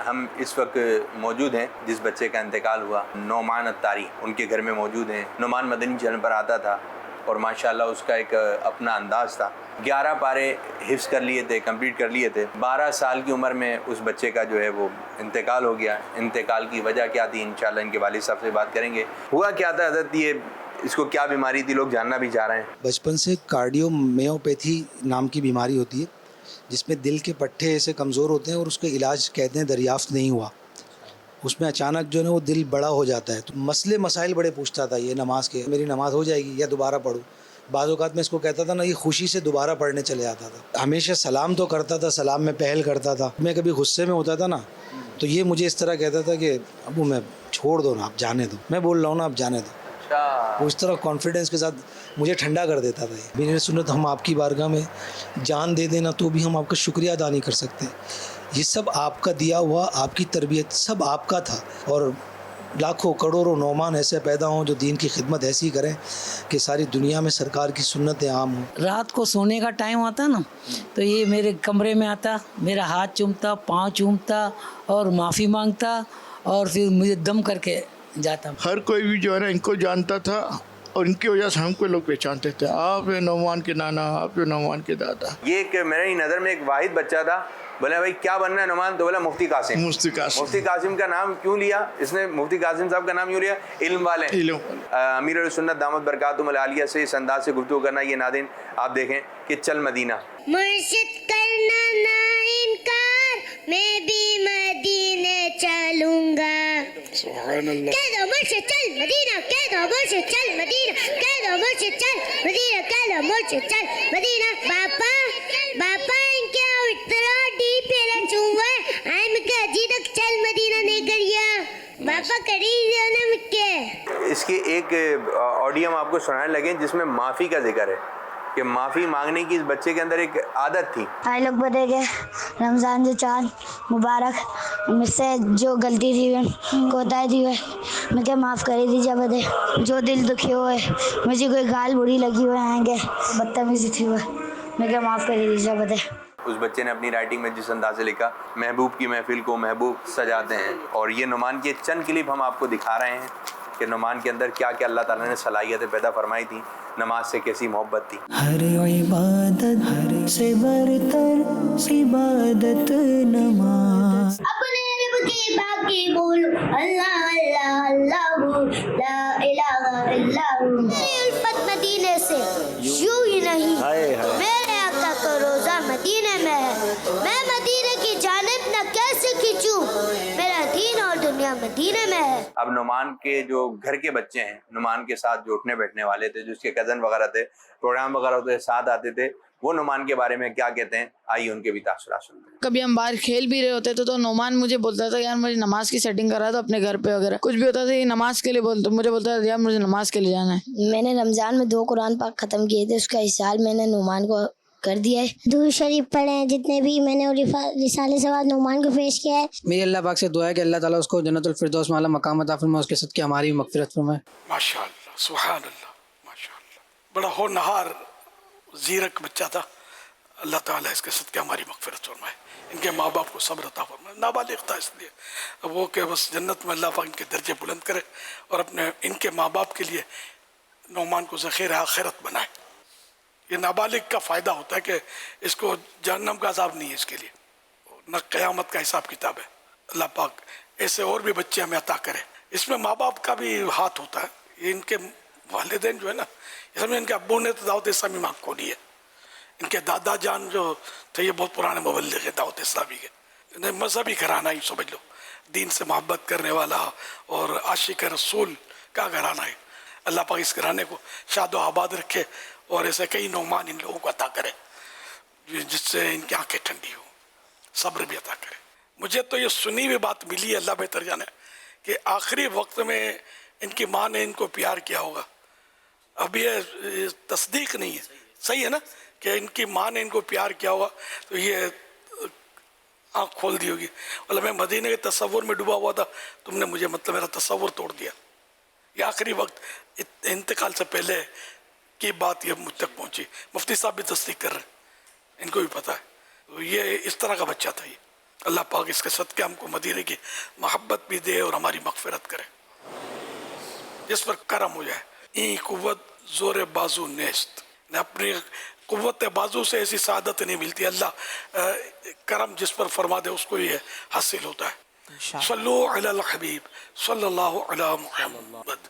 ہم اس وقت موجود ہیں جس بچے کا انتقال ہوا، نعمان الطاری، ان کے گھر میں موجود ہیں۔ نعمان مدنی چینل پر آتا تھا اور ماشاءاللہ اس کا ایک اپنا انداز تھا۔ 11 پارے حفظ کر لیے تھے، کمپلیٹ کر لیے تھے۔ 12 سال کی عمر میں اس بچے کا جو ہے وہ انتقال ہو گیا۔ انتقال کی وجہ کیا تھی، انشاءاللہ ان کے والد صاحب سے بات کریں گے۔ ہوا کیا تھا حضرت، یہ اس کو کیا بیماری تھی، لوگ جاننا بھی چاہ رہے ہیں۔ بچپن سے کارڈیو میوپیتھی نام کی بیماری ہوتی ہے جس میں دل کے پٹھے ایسے کمزور ہوتے ہیں اور اس کا علاج کہتے ہیں دریافت نہیں ہوا۔ اس میں اچانک جو ہے وہ دل بڑا ہو جاتا ہے، تو مسائل بڑے پوچھتا تھا یہ نماز کے، میری نماز ہو جائے گی یا دوبارہ پڑھوں۔ بعض اوقات میں اس کو کہتا تھا نا، یہ خوشی سے دوبارہ پڑھنے چلے جاتا تھا۔ ہمیشہ سلام تو کرتا تھا، سلام میں پہل کرتا تھا۔ میں کبھی غصے میں ہوتا تھا نا تو یہ مجھے اس طرح کہتا تھا کہ ابو میں چھوڑ دو نا، آپ جانے دو، میں بول رہا ہوں نا آپ جانے دو۔ وہ اس طرح کانفیڈنس کے ساتھ مجھے ٹھنڈا کر دیتا تھا۔ میری سنت ہم آپ کی بارگاہ میں جان دے دینا تو بھی ہم آپ کا شکریہ ادا نہیں کر سکتے۔ یہ سب آپ کا دیا ہوا، آپ کی تربیت سب آپ کا تھا، اور لاکھوں کروڑوں نعمان ایسے پیدا ہوں جو دین کی خدمت ایسی کریں کہ ساری دنیا میں سرکار کی سنتیں عام ہوں۔ رات کو سونے کا ٹائم آتا نا تو یہ میرے کمرے میں آتا، میرا ہاتھ چومتا، پاؤں چومتا اور معافی مانگتا اور پھر مجھے دم کر کے جاتا۔ ہر کوئی بھی جو ہے نا ان کو جانتا تھا اور ان کی وجہ سے ہم کو لوگ پہچانتے تھے، آپ نعمان کے نانا، آپ نعمان کے دادا۔ یہ ایک میری نظر میں ایک واحد بچہ تھا، بولا بھائی کیا بننا ہے نعمان، تو بولا مفتی قاسم۔ مفتی قاسم کا نام کیوں لیا اس نے، مفتی قاسم صاحب کا نام کیوں لیا؟ علم والے۔ امیر السنت دامت برکاتہم العالیہ سے اس انداز سے گفتگو کرنا، یہ ناظرین آپ دیکھیں کہ چل مدینہ، مرشد کرنا نہ انکار، میں بھی مدینے چلوں گا۔ سبحان اللہ۔ کہہ دو مرشد چل مدینہ، کہہ دو مرشد چل مدینہ، کہہ دو مرشد چل مدینہ، کہہ دو مرشد چل مدینہ۔ باپا ان کے اترا ڈی پیرا چونگا آئی مکہ جی تک چل مدینہ نہیں کریا باپا کری دینا مکہ۔ اس کی ایک آڈیو ہم آپ کو سنانے لگے جس میں معافی کا ذکر ہے کہ معافی مانگنے کی اس بچے کے اندر ایک عادت تھی۔ آئی لوگ بدے گئے رمضان جو چاند مبارک، مجھ سے جو غلطی تھی کوتاہی تھی مجھے معاف کر دیجیے بدے، جو دل دکھی ہوئے، مجھے کوئی گال بری لگی ہوئے آئیں گے، بدتمیزی تھی ہوئے، مجھے معاف کر دیجیے بدے۔ اس بچے نے اپنی رائٹنگ میں جس انداز سے لکھا، محبوب کی محفل کو محبوب سجاتے ہیں، اور یہ نعمان کی چند کلپ ہم آپ کو دکھا رہے ہیں کہ نعمان کے اندر کیا کیا اللہ تعالیٰ نے صلاحیتیں پیدا فرمائی تھی، نماز سے کیسی محبت تھی۔ ہر عبادت سے برتر عبادت نماز، اپنے رب کی باقی بولو اللہ اللہ اللہ لا الہ الا اللہ۔ الفت مدینے سے یوں ہی نہیں، میرے آقا کا روزہ مدینے میں ہے، میں مدینے کی جانب نہ کیسے کھینچوں، میرا دین اور دنیا مدینے میں ہے۔ اب نعمان کے جو گھر کے بچے ہیں، نعمان کے ساتھ جو اٹھنے بیٹھنے والے تھے، جو اس کے کزن وغیرہ تھے، پروگرام وغیرہ ہوتے ساتھ آتے تھے، وہ نعمان کے بارے میں کیا کہتے ہیں، آئیے ان کے بھی تاثرات سنتے ہیں۔ کبھی ہم باہر کھیل بھی رہے ہوتے تھے تو نعمان مجھے بولتا تھا یار مجھے نماز کی سیٹنگ کرا دو اپنے گھر پہ وغیرہ، کچھ بھی ہوتا تھا یہ نماز کے لیے مجھے بولتا تھا یار مجھے نماز کے لیے جانا ہے۔ میں نے رمضان میں 2 قرآن پاک ختم کیے تھے، اس کا احسال میں نے نعمان کو کر دیا ہے۔ درود شریف پڑھے ہیں جتنے بھی، میں نے رسالے سواد نعمان کو پیش کیا ہے۔ میری اللہ پاک سے دعا ہے کہ اللہ تعالیٰ اس کو جنت الفردوس میں اعلیٰ مقام عطا فرمائے، اس کے صدقے ہماری مغفرت فرمائے۔ ماشاءاللہ سبحان اللہ ماشاءاللہ، بڑا ہونہار زیرک بچہ تھا، اللہ تعالیٰ اس کے صدقے ہماری مغفرت فرمائے، ان کے ماں باپ کو صبر عطا فرمائے۔ نابالغ تھا اس لیے وہ کہ بس جنت میں اللہ پاک ان کے درجے بلند کرے اور اپنے ان کے ماں باپ کے لیے نعمان کو ذخیرہ آخرت بنائے۔ یہ نابالغ کا فائدہ ہوتا ہے کہ اس کو جہنم کا عذاب نہیں ہے، اس کے لیے نہ قیامت کا حساب کتاب ہے۔ اللہ پاک ایسے اور بھی بچے ہمیں عطا کرے۔ اس میں ماں باپ کا بھی ہاتھ ہوتا ہے، یہ ان کے والدین جو ہے نا، ان کے ابو نے تو دعوت اسلامی ماں کھولی ہے، ان کے دادا جان جو تھے یہ بہت پرانے مبلغ ہیں دعوت اسلامی کے، انہیں مذہبی گھرانہ ہی سمجھ لو، دین سے محبت کرنے والا اور عاشق رسول کا گھرانہ ہے۔ اللہ پاک اس گھرانے کو شاد و آباد رکھے اور ایسے کئی نعمان ان لوگوں کو عطا کرے جس سے ان کی آنکھیں ٹھنڈی ہو، صبر بھی عطا کرے۔ مجھے تو یہ سنی ہوئی بات ملی ہے، اللہ بہتر جانے، کہ آخری وقت میں ان کی ماں نے ان کو پیار کیا ہوگا۔ اب یہ تصدیق نہیں ہے، صحیح ہے نا، کہ ان کی ماں نے ان کو پیار کیا ہوگا تو یہ آنکھ کھول دی ہوگی، مطلب میں مدینے کے تصور میں ڈوبا ہوا تھا، تم نے مجھے مطلب میرا تصور توڑ دیا۔ یہ آخری وقت انتقال سے پہلے کی بات یہ مجھ تک پہنچی، مفتی صاحب بھی تصدیق کر رہے ہیں، ان کو بھی پتہ ہے۔ تو یہ اس طرح کا بچہ تھا، یہ اللہ پاک اس کے صدقے ہم کو مدینے کی محبت بھی دے اور ہماری مغفرت کرے. جس پر کرم ہو جائے. ای قوت زور بازو نیست. اپنی قوت بازو سے ایسی سعادت نہیں ملتی. اللہ کرم جس پر فرما دے اس کو یہ حاصل ہوتا ہے. صلو علی الحبیب صلی اللہ علی محمد.